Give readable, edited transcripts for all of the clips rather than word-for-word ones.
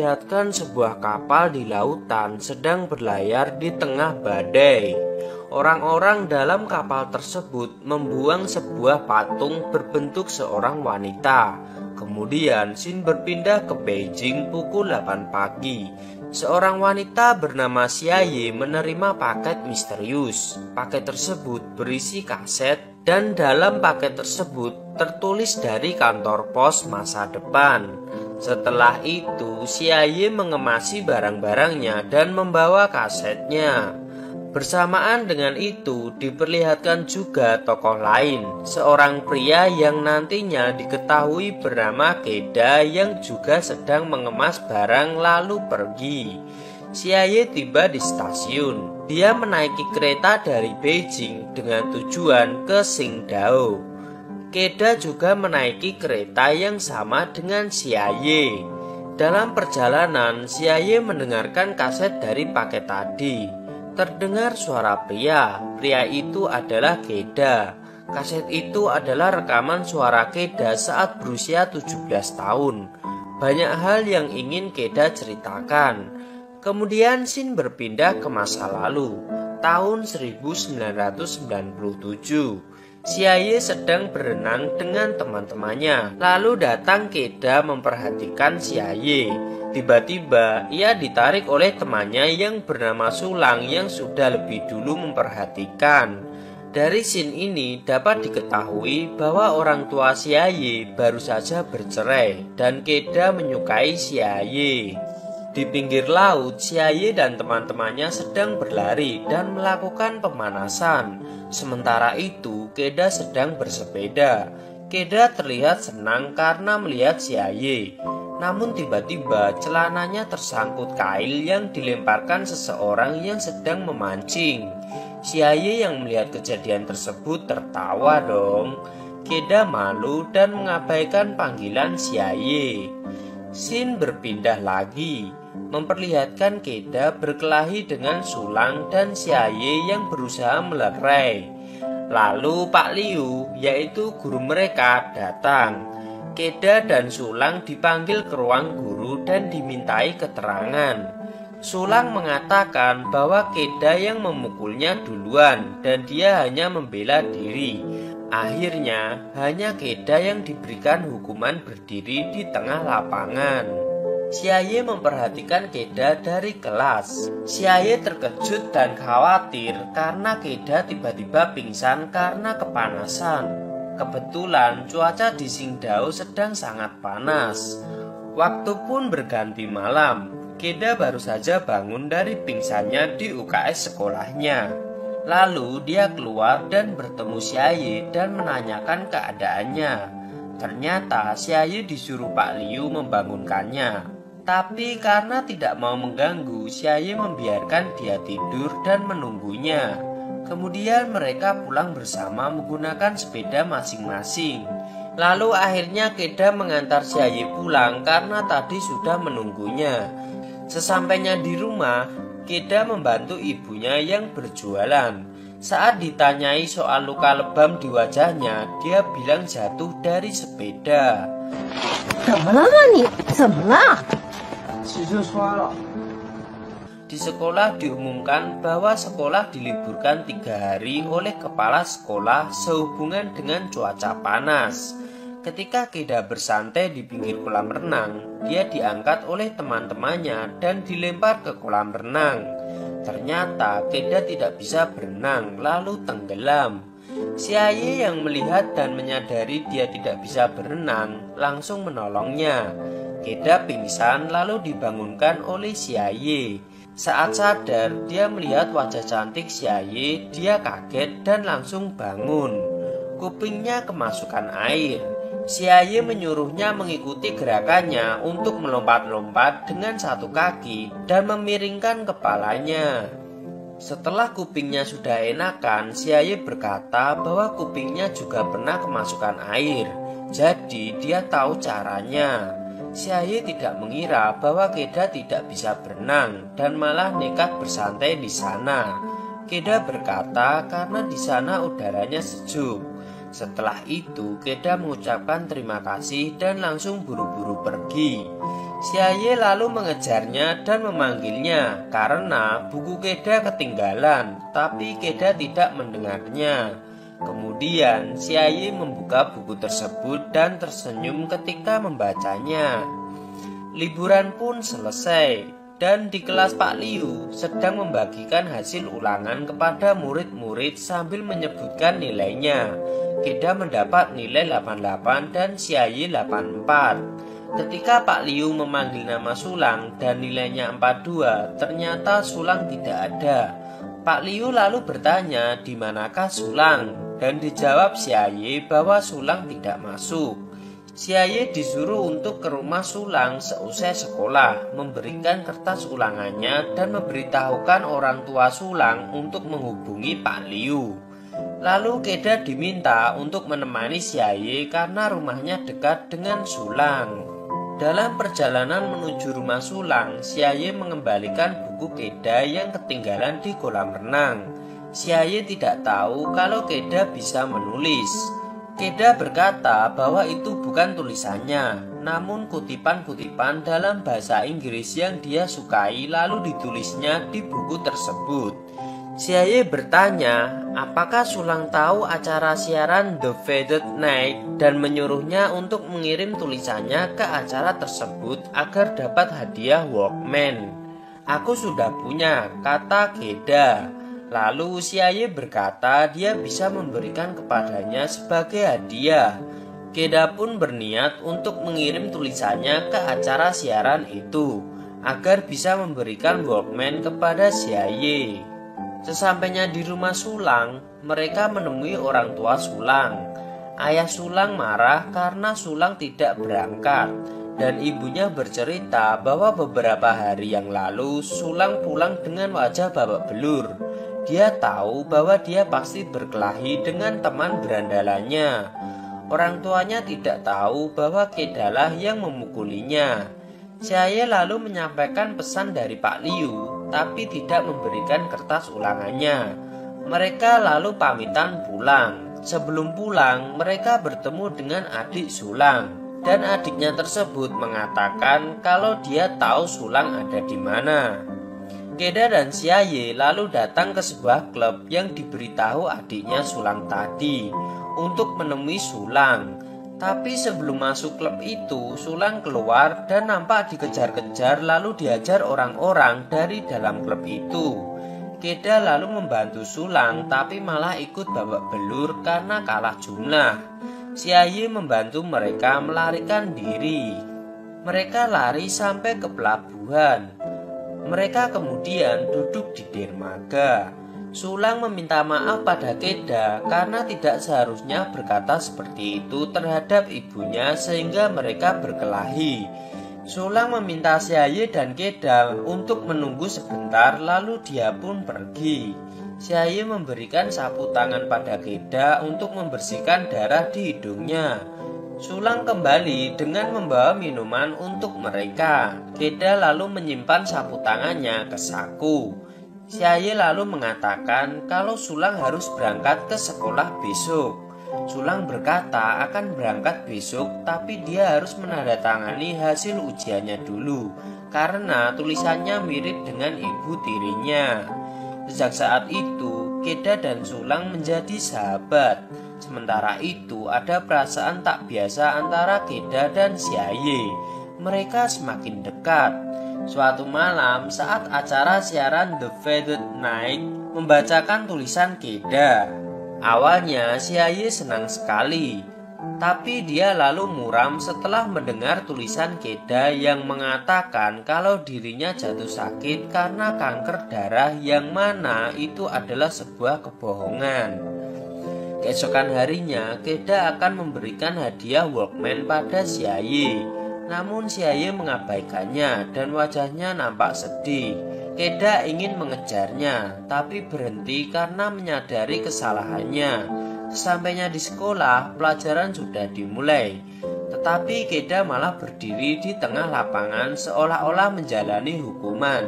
memperlihatkan sebuah kapal di lautan sedang berlayar di tengah badai. Orang-orang dalam kapal tersebut membuang sebuah patung berbentuk seorang wanita. Kemudian scene berpindah ke Beijing pukul 8 pagi. Seorang wanita bernama Xiaye menerima paket misterius. Paket tersebut berisi kaset dan dalam paket tersebut tertulis dari kantor pos masa depan. Setelah itu, Xiaye mengemasi barang-barangnya dan membawa kasetnya. Bersamaan dengan itu, diperlihatkan juga tokoh lain, seorang pria yang nantinya diketahui bernama Keda yang juga sedang mengemas barang lalu pergi. Xiaye tiba di stasiun. Dia menaiki kereta dari Beijing dengan tujuan ke Qingdao. Keda juga menaiki kereta yang sama dengan Xiaye. Dalam perjalanan, Xiaye mendengarkan kaset dari paket tadi. Terdengar suara pria. Pria itu adalah Keda. Kaset itu adalah rekaman suara Keda saat berusia 17 tahun. Banyak hal yang ingin Keda ceritakan. Kemudian scene berpindah ke masa lalu, tahun 1997. Xiaye sedang berenang dengan teman-temannya. Lalu datang Keda memperhatikan Xiaye. Tiba-tiba ia ditarik oleh temannya yang bernama Sulang yang sudah lebih dulu memperhatikan. Dari scene ini dapat diketahui bahwa orang tua Xiaye baru saja bercerai dan Keda menyukai Xiaye. Di pinggir laut, Xiaye dan teman-temannya sedang berlari dan melakukan pemanasan. Sementara itu, Keda sedang bersepeda. Keda terlihat senang karena melihat Xiaye. Namun tiba-tiba celananya tersangkut kail yang dilemparkan seseorang yang sedang memancing. Xiaye yang melihat kejadian tersebut tertawa dong. Keda malu dan mengabaikan panggilan Xiaye. Scene berpindah lagi, memperlihatkan Keda berkelahi dengan Sulang dan Xiaye yang berusaha melerai. Lalu Pak Liu, yaitu guru mereka, datang. Keda dan Sulang dipanggil ke ruang guru dan dimintai keterangan. Sulang mengatakan bahwa Keda yang memukulnya duluan dan dia hanya membela diri. Akhirnya hanya Keda yang diberikan hukuman berdiri di tengah lapangan. Xiaye memperhatikan Keda dari kelas. Xiaye terkejut dan khawatir karena Keda tiba-tiba pingsan karena kepanasan. Kebetulan cuaca di Qingdao sedang sangat panas. Waktu pun berganti malam. Keda baru saja bangun dari pingsannya di UKS sekolahnya. Lalu dia keluar dan bertemu Xiaye dan menanyakan keadaannya. Ternyata Xiaye disuruh Pak Liu membangunkannya. Tapi karena tidak mau mengganggu, Xiaye membiarkan dia tidur dan menunggunya. Kemudian mereka pulang bersama menggunakan sepeda masing-masing. Lalu akhirnya Keda mengantar Xiaye pulang karena tadi sudah menunggunya. Sesampainya di rumah, Keda membantu ibunya yang berjualan. Saat ditanyai soal luka lebam di wajahnya, dia bilang jatuh dari sepeda. Di sekolah diumumkan bahwa sekolah diliburkan 3 hari oleh kepala sekolah sehubungan dengan cuaca panas. Ketika Keda bersantai di pinggir kolam renang, dia diangkat oleh teman-temannya dan dilempar ke kolam renang. Ternyata Keda tidak bisa berenang lalu tenggelam. Xiaye yang melihat dan menyadari dia tidak bisa berenang langsung menolongnya. Keda pingsan lalu dibangunkan oleh Xiaye. Saat sadar, dia melihat wajah cantik Xiaye, dia kaget dan langsung bangun. Kupingnya kemasukan air. Xiaye menyuruhnya mengikuti gerakannya untuk melompat-lompat dengan satu kaki dan memiringkan kepalanya. Setelah kupingnya sudah enakan, Xiaye berkata bahwa kupingnya juga pernah kemasukan air. Jadi dia tahu caranya. Xiaye tidak mengira bahwa Keda tidak bisa berenang dan malah nekat bersantai di sana. Keda berkata karena di sana udaranya sejuk. Setelah itu Keda mengucapkan terima kasih dan langsung buru-buru pergi. Xiaye lalu mengejarnya dan memanggilnya karena buku Keda ketinggalan, tapi Keda tidak mendengarnya. Kemudian Xiaye membuka buku tersebut dan tersenyum ketika membacanya. Liburan pun selesai dan di kelas Pak Liu sedang membagikan hasil ulangan kepada murid-murid sambil menyebutkan nilainya. Keda mendapat nilai 88 dan Xiaye 84. Ketika Pak Liu memanggil nama Sulang dan nilainya 42, ternyata Sulang tidak ada. Pak Liu lalu bertanya di manakah Sulang, dan dijawab Xiaye bahwa Sulang tidak masuk. Xiaye disuruh untuk ke rumah Sulang seusai sekolah, memberikan kertas ulangannya dan memberitahukan orang tua Sulang untuk menghubungi Pak Liu. Lalu Keda diminta untuk menemani Xiaye karena rumahnya dekat dengan Sulang. Dalam perjalanan menuju rumah Sulang, Xiaye mengembalikan buku Keda yang ketinggalan di kolam renang. Xiaye tidak tahu kalau Keda bisa menulis. Keda berkata bahwa itu bukan tulisannya, namun kutipan-kutipan dalam bahasa Inggris yang dia sukai lalu ditulisnya di buku tersebut. Xiaye bertanya apakah Sulang tahu acara siaran The Faded Night dan menyuruhnya untuk mengirim tulisannya ke acara tersebut agar dapat hadiah Walkman. Aku sudah punya, kata Keda. Lalu Xiaye berkata dia bisa memberikan kepadanya sebagai hadiah. Keda pun berniat untuk mengirim tulisannya ke acara siaran itu agar bisa memberikan Walkman kepada Xiaye. Sesampainya di rumah Sulang, mereka menemui orang tua Sulang. Ayah Sulang marah karena Sulang tidak berangkat, dan ibunya bercerita bahwa beberapa hari yang lalu Sulang pulang dengan wajah babak belur. Dia tahu bahwa dia pasti berkelahi dengan teman berandalannya. Orang tuanya tidak tahu bahwa Kedalah yang memukulinya. Xiaye lalu menyampaikan pesan dari Pak Liu, tapi tidak memberikan kertas ulangannya. Mereka lalu pamitan pulang. Sebelum pulang, mereka bertemu dengan adik Sulang, dan adiknya tersebut mengatakan kalau dia tahu Sulang ada di mana. Keda dan Xiaye lalu datang ke sebuah klub yang diberitahu adiknya Sulang tadi untuk menemui Sulang. Tapi sebelum masuk klub itu, Sulang keluar dan nampak dikejar-kejar lalu dihajar orang-orang dari dalam klub itu. Keda lalu membantu Sulang tapi malah ikut babak belur karena kalah jumlah. Xiaye membantu mereka melarikan diri. Mereka lari sampai ke pelabuhan. Mereka kemudian duduk di dermaga. Sulang meminta maaf pada Keda karena tidak seharusnya berkata seperti itu terhadap ibunya sehingga mereka berkelahi. Sulang meminta Xiaye dan Keda untuk menunggu sebentar lalu dia pun pergi. Xiaye memberikan sapu tangan pada Keda untuk membersihkan darah di hidungnya. Sulang kembali dengan membawa minuman untuk mereka. Keda lalu menyimpan sapu tangannya ke saku. Xiaye lalu mengatakan kalau Sulang harus berangkat ke sekolah besok. Sulang berkata akan berangkat besok, tapi dia harus menandatangani hasil ujiannya dulu karena tulisannya mirip dengan ibu tirinya. Sejak saat itu, Keda dan Sulang menjadi sahabat. Sementara itu, ada perasaan tak biasa antara Keda dan Xiaye. Mereka semakin dekat. Suatu malam saat acara siaran The Faded Night membacakan tulisan Keda. Awalnya Xiaye senang sekali, tapi dia lalu muram setelah mendengar tulisan Keda yang mengatakan kalau dirinya jatuh sakit karena kanker darah yang mana itu adalah sebuah kebohongan. Keesokan harinya Keda akan memberikan hadiah Walkman pada Xiaye. Namun Xiaye mengabaikannya dan wajahnya nampak sedih. Keda ingin mengejarnya, tapi berhenti karena menyadari kesalahannya. Sesampainya di sekolah, pelajaran sudah dimulai. Tetapi Keda malah berdiri di tengah lapangan seolah-olah menjalani hukuman.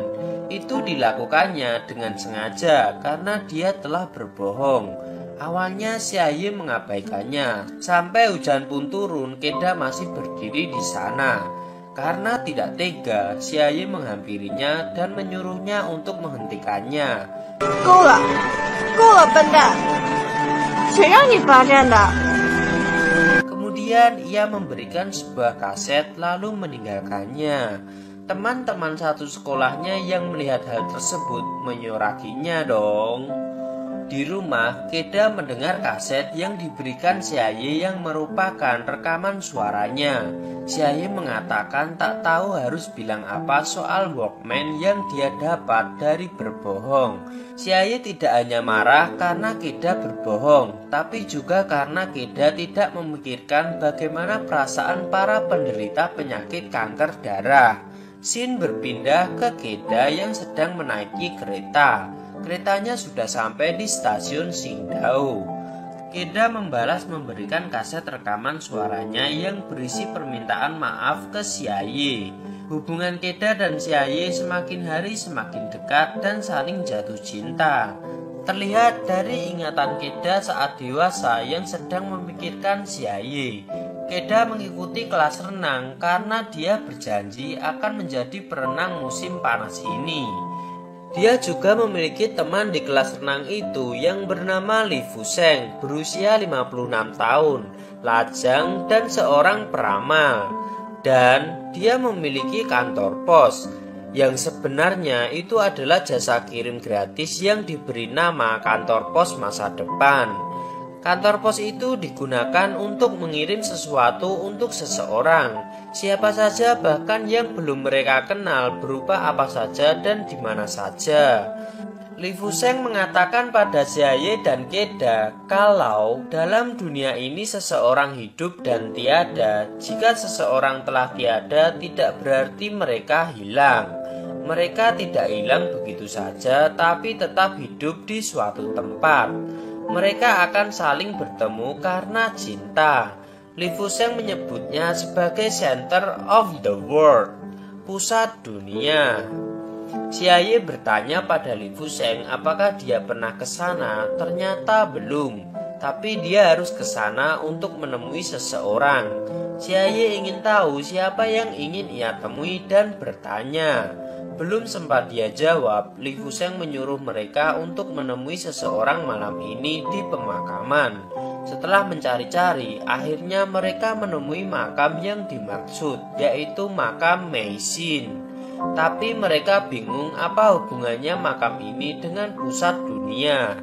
Itu dilakukannya dengan sengaja karena dia telah berbohong. Awalnya Xiaye mengabaikannya. Sampai hujan pun turun, Keda masih berdiri di sana. Karena tidak tega, Xiaye menghampirinya dan menyuruhnya untuk menghentikannya. 够了，够了，笨蛋！谁让你罚站的？ Kemudian ia memberikan sebuah kaset lalu meninggalkannya. Teman-teman satu sekolahnya yang melihat hal tersebut menyorakinya dong. Di rumah, Keda mendengar kaset yang diberikan Xiaye yang merupakan rekaman suaranya. Xiaye mengatakan tak tahu harus bilang apa soal Walkman yang dia dapat dari berbohong. Xiaye tidak hanya marah karena Keda berbohong, tapi juga karena Keda tidak memikirkan bagaimana perasaan para penderita penyakit kanker darah. Shin berpindah ke Keda yang sedang menaiki kereta. Keretanya sudah sampai di stasiun Qingdao. Keda membalas memberikan kaset rekaman suaranya yang berisi permintaan maaf ke Xiaye. Hubungan Keda dan Xiaye semakin hari semakin dekat dan saling jatuh cinta. Terlihat dari ingatan Keda saat dewasa yang sedang memikirkan Xiaye. Keda mengikuti kelas renang karena dia berjanji akan menjadi perenang musim panas ini. Dia juga memiliki teman di kelas renang itu yang bernama Li Fusheng, berusia 56 tahun, lajang dan seorang peramal. Dan dia memiliki kantor pos, yang sebenarnya itu adalah jasa kirim gratis yang diberi nama kantor pos masa depan. Kantor pos itu digunakan untuk mengirim sesuatu untuk seseorang, siapa saja bahkan yang belum mereka kenal berupa apa saja dan di mana saja. Li Fusheng mengatakan pada Xiaye dan Keda kalau dalam dunia ini seseorang hidup dan tiada. Jika seseorang telah tiada tidak berarti mereka hilang. Mereka tidak hilang begitu saja tapi tetap hidup di suatu tempat. Mereka akan saling bertemu karena cinta. Li Fusheng menyebutnya sebagai center of the world, pusat dunia. Xiaye bertanya pada Li Fusheng apakah dia pernah ke sana. Ternyata belum, tapi dia harus ke sana untuk menemui seseorang. Xiaye ingin tahu siapa yang ingin ia temui dan bertanya. Belum sempat dia jawab, Li Fusheng menyuruh mereka untuk menemui seseorang malam ini di pemakaman. Setelah mencari-cari, akhirnya mereka menemui makam yang dimaksud, yaitu makam Meixin. Tapi mereka bingung apa hubungannya makam ini dengan pusat dunia.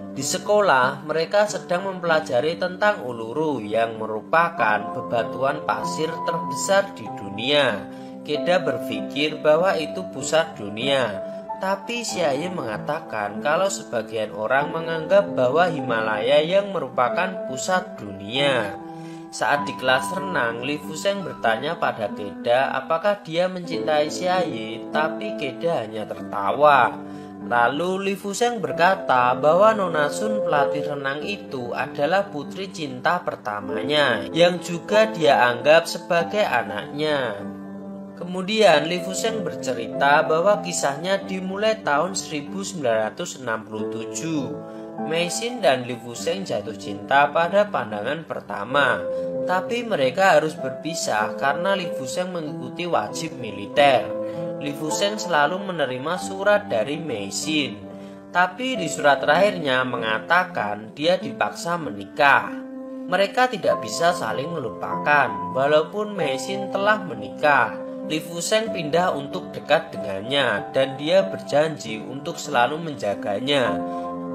Di sekolah, mereka sedang mempelajari tentang Uluru yang merupakan bebatuan pasir terbesar di dunia. Keda berpikir bahwa itu pusat dunia, tapi Xiaye mengatakan kalau sebagian orang menganggap bahwa Himalaya yang merupakan pusat dunia. Saat di kelas renang, Li Fusheng bertanya pada Keda apakah dia mencintai Xiaye, tapi Keda hanya tertawa. Lalu Li Fusheng berkata bahwa Nona Sun pelatih renang itu adalah putri cinta pertamanya, yang juga dia anggap sebagai anaknya. Kemudian Li Fusheng bercerita bahwa kisahnya dimulai tahun 1967. Meixin dan Li Fusheng jatuh cinta pada pandangan pertama, tapi mereka harus berpisah karena Li Fusheng mengikuti wajib militer. Li Fusheng selalu menerima surat dari Meixin, tapi di surat terakhirnya mengatakan dia dipaksa menikah. Mereka tidak bisa saling melupakan, walaupun Meixin telah menikah. Li Fusheng pindah untuk dekat dengannya dan dia berjanji untuk selalu menjaganya.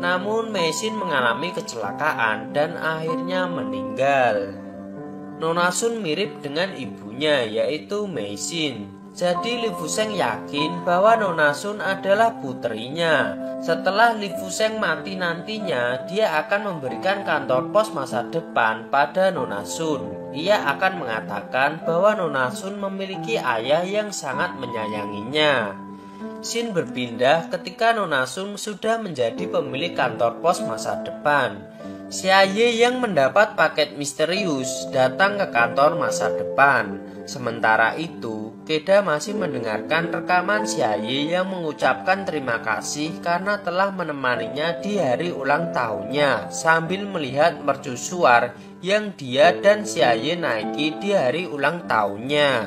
Namun Meixin mengalami kecelakaan dan akhirnya meninggal. Nona Sun mirip dengan ibunya yaitu Meixin. Jadi Li Fusheng yakin bahwa Nona Sun adalah putrinya. Setelah Li Fusheng mati nantinya, dia akan memberikan kantor pos masa depan pada Nona Sun. Ia akan mengatakan bahwa Nona Sun memiliki ayah yang sangat menyayanginya. Shin berpindah ketika Nona Sun sudah menjadi pemilik kantor pos masa depan. Xiaye yang mendapat paket misterius datang ke kantor masa depan. Sementara itu, Keda masih mendengarkan rekaman Xiaye yang mengucapkan terima kasih karena telah menemaninya di hari ulang tahunnya sambil melihat mercusuar yang dia dan Xiaye naiki di hari ulang tahunnya.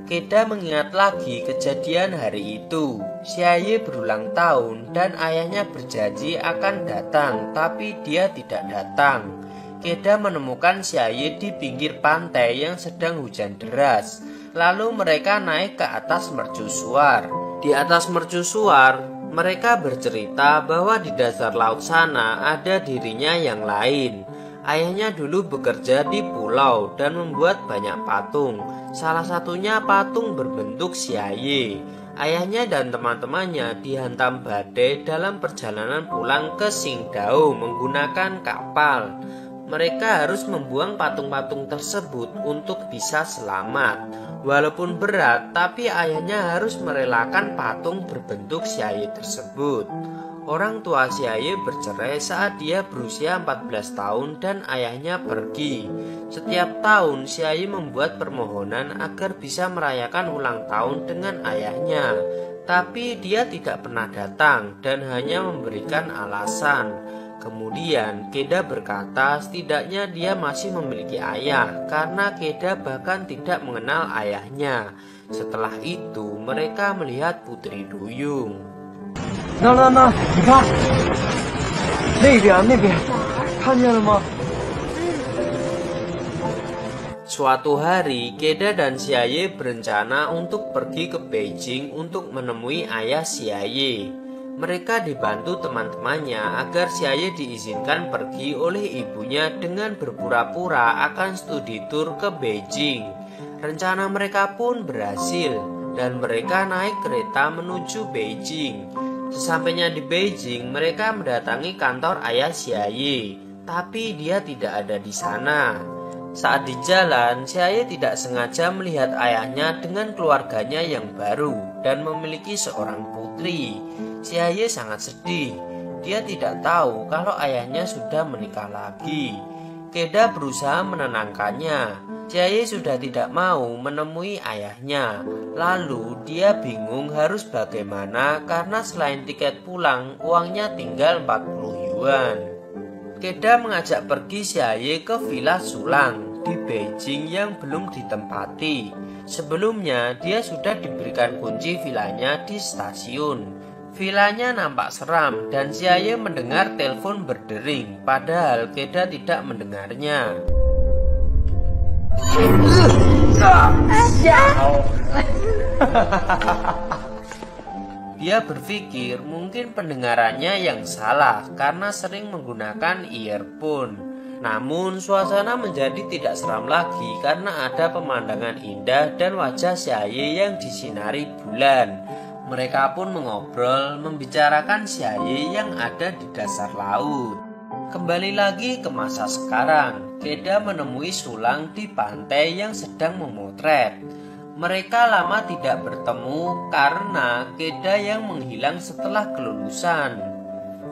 Keda mengingat lagi kejadian hari itu. Xiaye berulang tahun dan ayahnya berjanji akan datang, tapi dia tidak datang. Keda menemukan Xiaye di pinggir pantai yang sedang hujan deras. Lalu mereka naik ke atas mercusuar. Di atas mercusuar, mereka bercerita bahwa di dasar laut sana ada dirinya yang lain. Ayahnya dulu bekerja di pulau dan membuat banyak patung. Salah satunya patung berbentuk Xiaye. Ayahnya dan teman-temannya dihantam badai dalam perjalanan pulang ke Qingdao menggunakan kapal. Mereka harus membuang patung-patung tersebut untuk bisa selamat. Walaupun berat, tapi ayahnya harus merelakan patung berbentuk Xiaye tersebut. Orang tua Xiaye bercerai saat dia berusia 14 tahun dan ayahnya pergi. Setiap tahun Xiaye membuat permohonan agar bisa merayakan ulang tahun dengan ayahnya. Tapi dia tidak pernah datang dan hanya memberikan alasan. Kemudian Keda berkata setidaknya dia masih memiliki ayah karena Keda bahkan tidak mengenal ayahnya. Setelah itu mereka melihat Putri Duyung. 那，你看，那边，看见了吗？ Suatu hari, Keda dan Xiaye berencana untuk pergi ke Beijing untuk menemui ayah Xiaye. Mereka dibantu teman-temannya agar Xiaye diizinkan pergi oleh ibunya dengan berpura-pura akan studi tour ke Beijing. Rencana mereka pun berhasil dan mereka naik kereta menuju Beijing. Sesampainya di Beijing, mereka mendatangi kantor ayah Xiaye, tapi dia tidak ada di sana. Saat di jalan, Xiaye tidak sengaja melihat ayahnya dengan keluarganya yang baru dan memiliki seorang putri. Xiaye sangat sedih. Dia tidak tahu kalau ayahnya sudah menikah lagi. Keda berusaha menenangkannya. Xiaye sudah tidak mau menemui ayahnya. Lalu dia bingung harus bagaimana karena selain tiket pulang, uangnya tinggal 40 yuan. Keda mengajak pergi Xiaye ke Villa Sulang di Beijing yang belum ditempati. Sebelumnya dia sudah diberikan kunci vilanya di stasiun. Vilanya nampak seram dan Xiaye mendengar telepon berdering, padahal Keda tidak mendengarnya. Dia berpikir mungkin pendengarannya yang salah karena sering menggunakan earphone. Namun suasana menjadi tidak seram lagi karena ada pemandangan indah dan wajah Xiaye yang disinari bulan. Mereka pun mengobrol membicarakan Xiaye yang ada di dasar laut. Kembali lagi ke masa sekarang, Keda menemui Sulang di pantai yang sedang memotret. Mereka lama tidak bertemu karena Keda yang menghilang setelah kelulusan.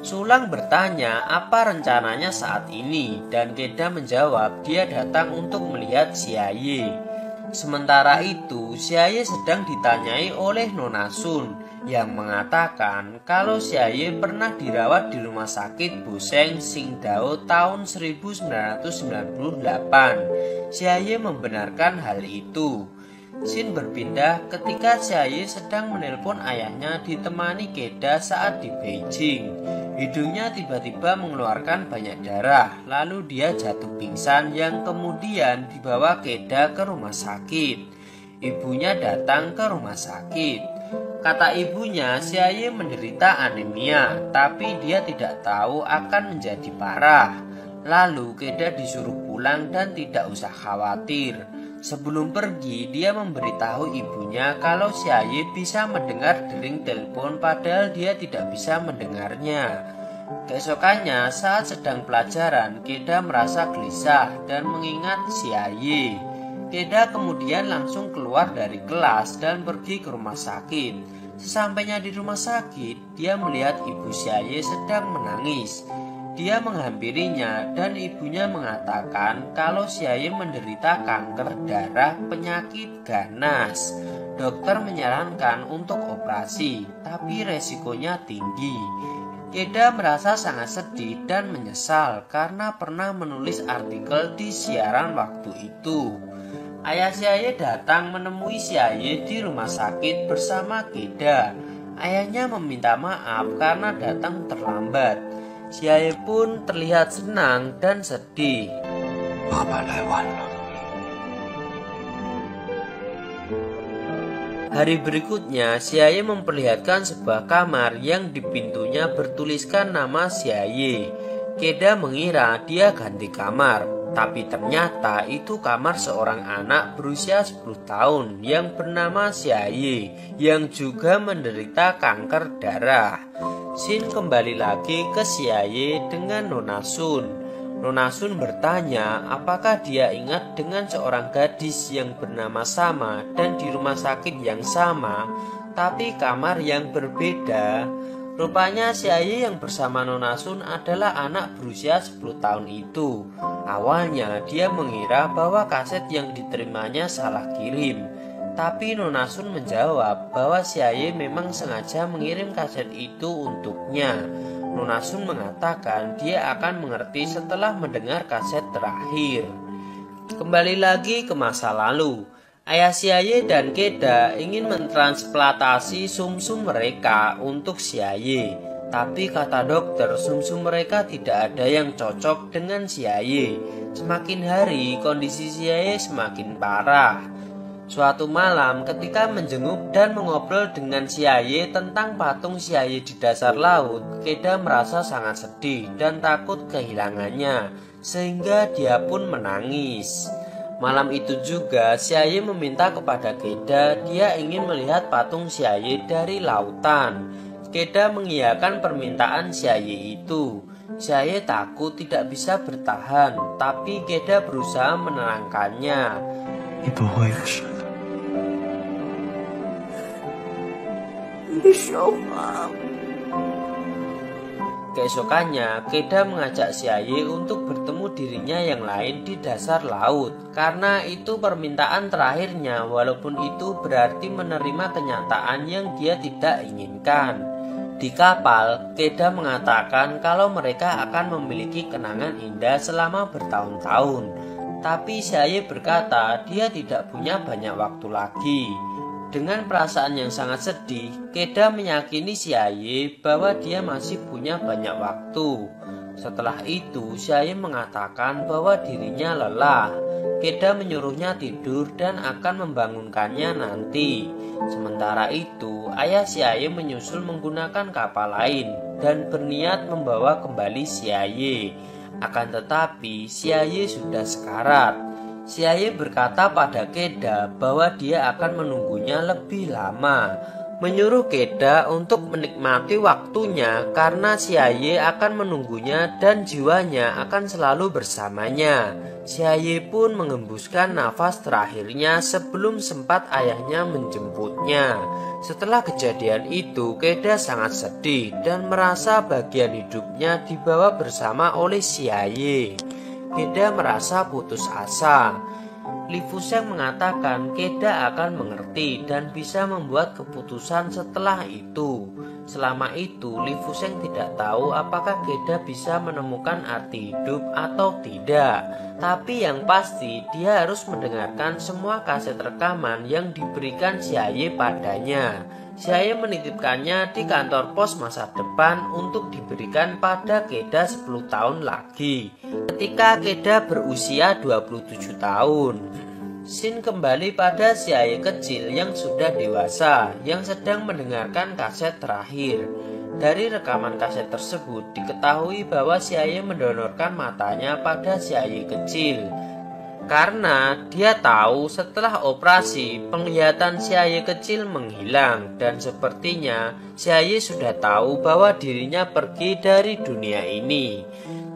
Sulang bertanya apa rencananya saat ini dan Keda menjawab dia datang untuk melihat Xiaye. Sementara itu, Xiaye sedang ditanyai oleh Nona Sun yang mengatakan kalau Xiaye pernah dirawat di rumah sakit Buseng Qingdao tahun 1998. Xiaye membenarkan hal itu. Scene berpindah ketika Xiaye sedang menelpon ayahnya ditemani Keda saat di Beijing. Hidungnya tiba-tiba mengeluarkan banyak darah, lalu dia jatuh pingsan yang kemudian dibawa Keda ke rumah sakit. Ibunya datang ke rumah sakit. Kata ibunya, Xiaye menderita anemia, tapi dia tidak tahu akan menjadi parah. Lalu Keda disuruh pulang dan tidak usah khawatir. Sebelum pergi, dia memberitahu ibunya kalau Xiaye bisa mendengar dering telepon padahal dia tidak bisa mendengarnya. Keesokannya, saat sedang pelajaran, Keda merasa gelisah dan mengingat Xiaye. Keda kemudian langsung keluar dari kelas dan pergi ke rumah sakit. Sesampainya di rumah sakit, dia melihat ibu Xiaye sedang menangis. Dia menghampirinya dan ibunya mengatakan kalau Xiaye menderita kanker darah penyakit ganas. Dokter menyarankan untuk operasi, tapi resikonya tinggi. Keda merasa sangat sedih dan menyesal karena pernah menulis artikel di siaran waktu itu. Ayah Xiaye datang menemui Xiaye di rumah sakit bersama Keda. Ayahnya meminta maaf karena datang terlambat. Xiaye pun terlihat senang dan sedih. Hari berikutnya, Xiaye memperlihatkan sebuah kamar yang di pintunya bertuliskan nama Xiaye. Keda mengira dia ganti kamar, tapi ternyata itu kamar seorang anak berusia 10 tahun yang bernama Xiaye, yang juga menderita kanker darah. Shin kembali lagi ke Xiaye dengan Nona Sun. Nona Sun bertanya apakah dia ingat dengan seorang gadis yang bernama sama dan di rumah sakit yang sama, tapi kamar yang berbeda. Rupanya Xiaye yang bersama Nona Sun adalah anak berusia 10 tahun itu. Awalnya dia mengira bahwa kaset yang diterimanya salah kirim, tapi Nona Sun menjawab bahwa Xiaye memang sengaja mengirim kaset itu untuknya. Nona Sun mengatakan dia akan mengerti setelah mendengar kaset terakhir. Kembali lagi ke masa lalu. Ayah Xiaye dan Keda ingin mentransplantasi sumsum mereka untuk Xiaye, tapi kata dokter sumsum mereka tidak ada yang cocok dengan Xiaye. Semakin hari kondisi Xiaye semakin parah. Suatu malam ketika menjenguk dan mengobrol dengan Xiaye tentang patung Xiaye di dasar laut, Keda merasa sangat sedih dan takut kehilangannya, sehingga dia pun menangis. Malam itu juga Xiaye meminta kepada Keda dia ingin melihat patung Xiaye dari lautan. Keda mengiyakan permintaan Xiaye itu. Xiaye takut tidak bisa bertahan, tapi Keda berusaha menenangkannya. Keesokannya, Keda mengajak Xiaye untuk bertemu dirinya yang lain di dasar laut. Karena itu permintaan terakhirnya, walaupun itu berarti menerima kenyataan yang dia tidak inginkan. Di kapal, Keda mengatakan kalau mereka akan memiliki kenangan indah selama bertahun-tahun. Tapi Xiaye berkata dia tidak punya banyak waktu lagi. Dengan perasaan yang sangat sedih, Keda meyakini Xiaye bahwa dia masih punya banyak waktu. Setelah itu, Xiaye mengatakan bahwa dirinya lelah. Keda menyuruhnya tidur dan akan membangunkannya nanti. Sementara itu, ayah Xiaye menyusul menggunakan kapal lain dan berniat membawa kembali Xiaye. Akan tetapi, Xiaye sudah sekarat. Xiaye berkata pada Keda bahwa dia akan menunggunya lebih lama, menyuruh Keda untuk menikmati waktunya karena Xiaye akan menunggunya dan jiwanya akan selalu bersamanya. Xiaye pun mengembuskan nafas terakhirnya sebelum sempat ayahnya menjemputnya. Setelah kejadian itu, Keda sangat sedih dan merasa bagian hidupnya dibawa bersama oleh Xiaye. Keda merasa putus asa. Li Fusheng mengatakan Keda akan mengerti dan bisa membuat keputusan setelah itu. Selama itu, Li Fusheng tidak tahu apakah Keda bisa menemukan arti hidup atau tidak. Tapi yang pasti, dia harus mendengarkan semua kaset rekaman yang diberikan Xiaye padanya. Xiaye menitipkannya di kantor pos masa depan untuk diberikan pada Keda 10 tahun lagi, ketika Keda berusia 27 tahun. Shin kembali pada Xiaye kecil yang sudah dewasa, yang sedang mendengarkan kaset terakhir. Dari rekaman kaset tersebut diketahui bahwa Xiaye mendonorkan matanya pada Xiaye kecil. Karena dia tahu setelah operasi penglihatan Xiaye kecil menghilang dan sepertinya Xiaye sudah tahu bahwa dirinya pergi dari dunia ini.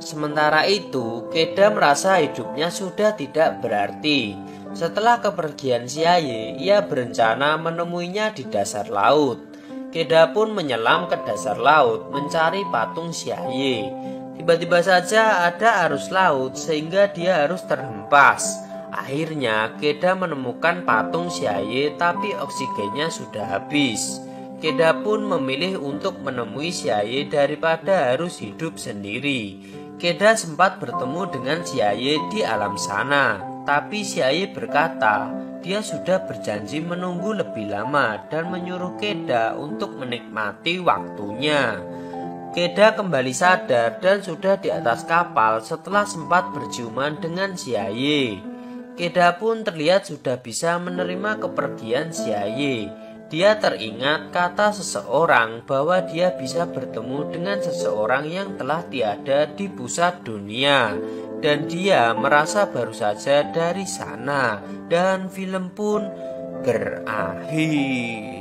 Sementara itu, Keda merasa hidupnya sudah tidak berarti. Setelah kepergian Xiaye, ia berencana menemuinya di dasar laut. Keda pun menyelam ke dasar laut mencari patung Xiaye. Tiba-tiba saja ada arus laut sehingga dia harus terhempas. Akhirnya Keda menemukan patung Xiaye tapi oksigennya sudah habis. Keda pun memilih untuk menemui Xiaye daripada harus hidup sendiri. Keda sempat bertemu dengan Xiaye di alam sana. Tapi Xiaye berkata, dia sudah berjanji menunggu lebih lama dan menyuruh Keda untuk menikmati waktunya. Keda kembali sadar dan sudah di atas kapal setelah sempat berciuman dengan Xiaye. Keda pun terlihat sudah bisa menerima kepergian Xiaye. Dia teringat kata seseorang bahwa dia bisa bertemu dengan seseorang yang telah tiada di pusat dunia. Dan dia merasa baru saja dari sana. Dan film pun berakhir.